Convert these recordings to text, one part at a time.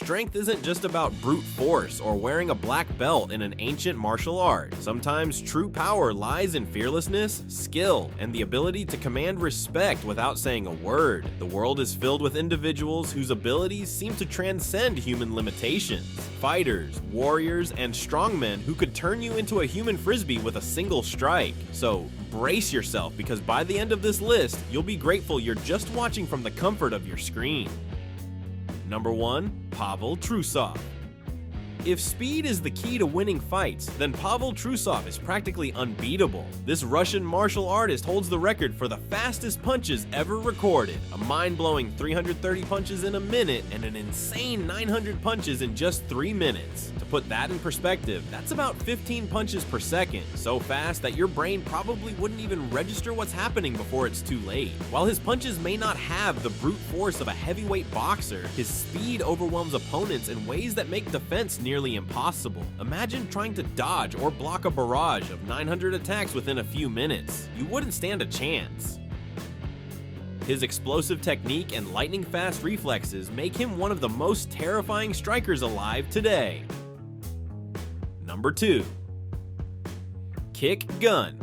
strength isn't just about brute force or wearing a black belt in an ancient martial art. Sometimes true power lies in fearlessness, skill, and the ability to command respect without saying a word. The world is filled with individuals whose abilities seem to transcend human limitations. Fighters, warriors, and strongmen who could turn you into a human frisbee with a single strike. So brace yourself, because by the end of this list, you'll be grateful you're just watching from the comfort of your screen. Number 1. Pavel Trusov. If speed is the key to winning fights, then Pavel Trusov is practically unbeatable. This Russian martial artist holds the record for the fastest punches ever recorded, a mind-blowing 330 punches in a minute and an insane 900 punches in just 3 minutes. To put that in perspective, that's about 15 punches per second, so fast that your brain probably wouldn't even register what's happening before it's too late. While his punches may not have the brute force of a heavyweight boxer, his speed overwhelms opponents in ways that make defense nearly impossible. Imagine trying to dodge or block a barrage of 900 attacks within a few minutes. You wouldn't stand a chance. His explosive technique and lightning-fast reflexes make him one of the most terrifying strikers alive today. Number 2. Kickgun.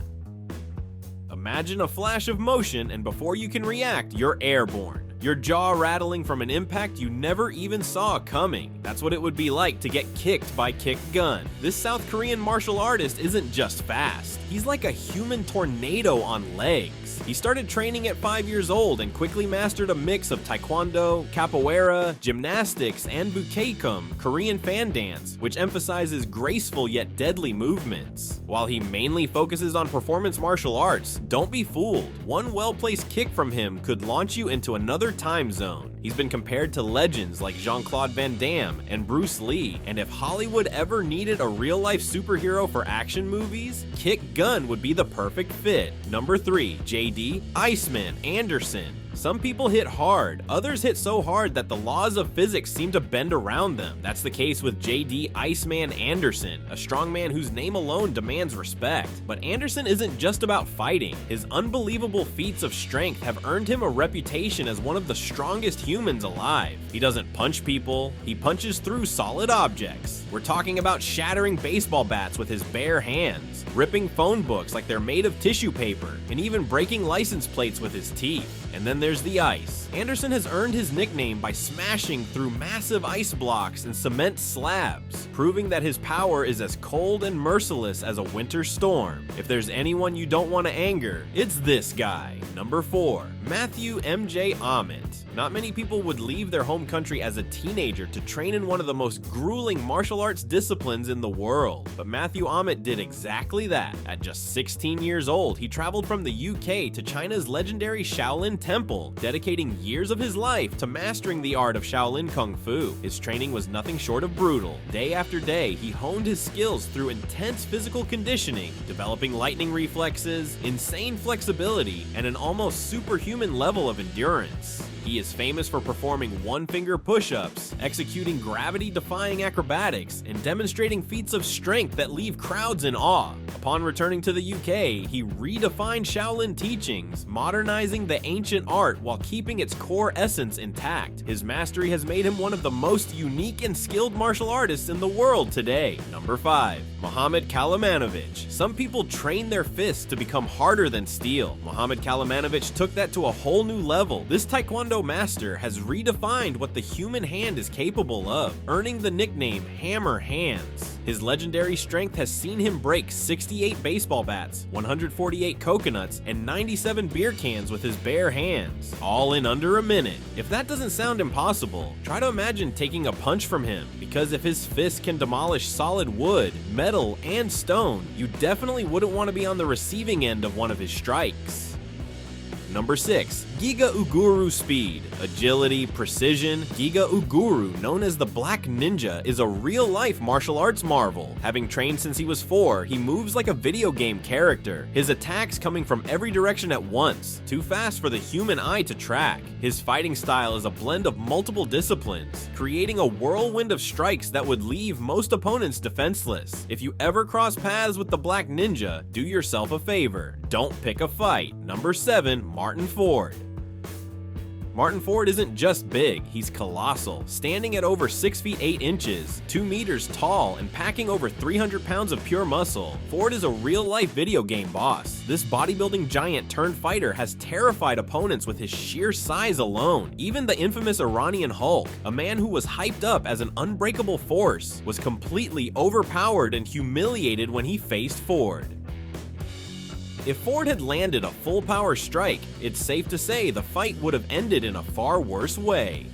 Imagine a flash of motion, and before you can react, you're airborne. Your jaw rattling from an impact you never even saw coming. That's what it would be like to get kicked by Kickgun. This South Korean martial artist isn't just fast. He's like a human tornado on legs. He started training at 5 years old and quickly mastered a mix of taekwondo, capoeira, gymnastics, and bukeikum, Korean fan dance, which emphasizes graceful yet deadly movements. While he mainly focuses on performance martial arts, don't be fooled. One well-placed kick from him could launch you into another time zone. He's been compared to legends like Jean-Claude Van Damme and Bruce Lee, and if Hollywood ever needed a real-life superhero for action movies, Kickgun would be the perfect fit. Number 3. JD Iceman Anderson. Some people hit hard, others hit so hard that the laws of physics seem to bend around them. That's the case with JD Iceman Anderson, a strongman whose name alone demands respect. But Anderson isn't just about fighting. His unbelievable feats of strength have earned him a reputation as one of the strongest humans alive. He doesn't punch people, he punches through solid objects. We're talking about shattering baseball bats with his bare hands, ripping phone books like they're made of tissue paper, and even breaking license plates with his teeth. And then there's the ice. Anderson has earned his nickname by smashing through massive ice blocks and cement slabs, proving that his power is as cold and merciless as a winter storm. If there's anyone you don't want to anger, it's this guy. Number 4. Matthew MJ Omit. Not many people would leave their home country as a teenager to train in one of the most grueling martial arts disciplines in the world. But Matthew Omit did exactly that. At just 16 years old, he traveled from the UK to China's legendary Shaolin Temple, dedicating years of his life to mastering the art of Shaolin Kung Fu. His training was nothing short of brutal. Day after day, he honed his skills through intense physical conditioning, developing lightning reflexes, insane flexibility, and an almost superhuman level of endurance. He is famous for performing one-finger push-ups, executing gravity-defying acrobatics, and demonstrating feats of strength that leave crowds in awe. Upon returning to the UK, he redefined Shaolin teachings, modernizing the ancient art while keeping its core essence intact. His mastery has made him one of the most unique and skilled martial artists in the world today. Number 5. Mohammed Manovich. Some people train their fists to become harder than steel. Mohammed Manovich took that to a whole new level. This Taekwondo master has redefined what the human hand is capable of, earning the nickname Hammer Hands. His legendary strength has seen him break 68 baseball bats, 148 coconuts, and 97 beer cans with his bare hands, all in under a minute. If that doesn't sound impossible, try to imagine taking a punch from him, because if his fist can demolish solid wood, metal, and stone, you definitely wouldn't want to be on the receiving end of one of his strikes. Number 6. Giga Uguru speed. Agility, precision. Giga Uguru, known as the Black Ninja, is a real-life martial arts marvel. Having trained since he was 4, he moves like a video game character, his attacks coming from every direction at once, too fast for the human eye to track. His fighting style is a blend of multiple disciplines, creating a whirlwind of strikes that would leave most opponents defenseless. If you ever cross paths with the Black Ninja, do yourself a favor. Don't pick a fight. Number 7. Martin Ford. Martin Ford isn't just big, he's colossal, standing at over 6 feet 8 inches, 2 meters tall, and packing over 300 pounds of pure muscle. Ford is a real-life video game boss. This bodybuilding giant turned fighter has terrified opponents with his sheer size alone. Even the infamous Iranian Hulk, a man who was hyped up as an unbreakable force, was completely overpowered and humiliated when he faced Ford. If Ford had landed a full-power strike, it's safe to say the fight would have ended in a far worse way.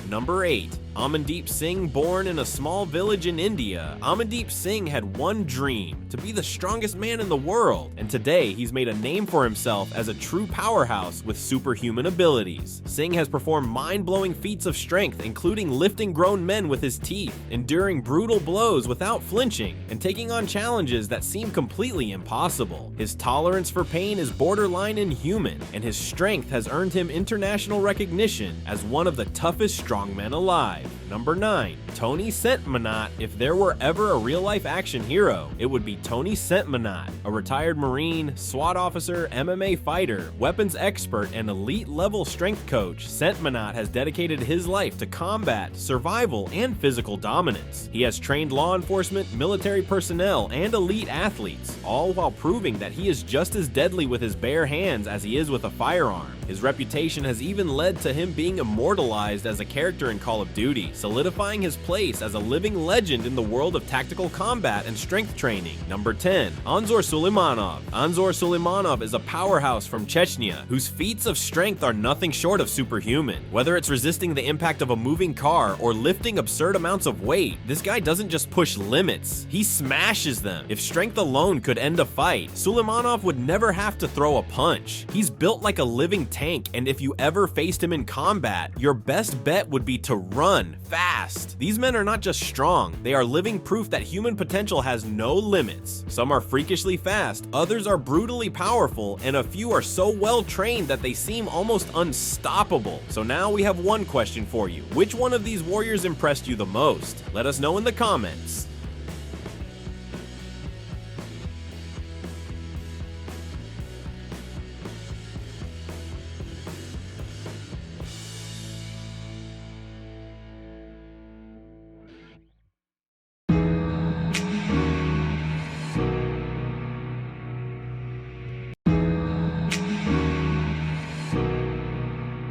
Number 8. Amep Singh. Born in a small village in India, Amep Singh had one dream: to be the strongest man in the world, and today he's made a name for himself as a true powerhouse with superhuman abilities. Singh has performed mind-blowing feats of strength, including lifting grown men with his teeth, enduring brutal blows without flinching, and taking on challenges that seem completely impossible. His tolerance for pain is borderline inhuman, and his strength has earned him international recognition as one of the toughest strongmen alive. Number 9. Tony Sentmanat. If there were ever a real-life action hero, it would be Tony Sentmanat. A retired Marine, SWAT officer, MMA fighter, weapons expert, and elite-level strength coach, Sentmanat has dedicated his life to combat, survival, and physical dominance. He has trained law enforcement, military personnel, and elite athletes, all while proving that he is just as deadly with his bare hands as he is with a firearm. His reputation has even led to him being immortalized as a character in Call of Duty, solidifying his place as a living legend in the world of tactical combat and strength training. Number 10. Anzor Suleimanov. Anzor Suleimanov is a powerhouse from Chechnya, whose feats of strength are nothing short of superhuman. Whether it's resisting the impact of a moving car or lifting absurd amounts of weight, this guy doesn't just push limits, he smashes them. If strength alone could end a fight, Suleimanov would never have to throw a punch. He's built like a living tank, and if you ever faced him in combat, your best bet would be to run fast. These men are not just strong, they are living proof that human potential has no limits. Some are freakishly fast, others are brutally powerful, and a few are so well trained that they seem almost unstoppable. So now we have one question for you. Which one of these warriors impressed you the most? Let us know in the comments.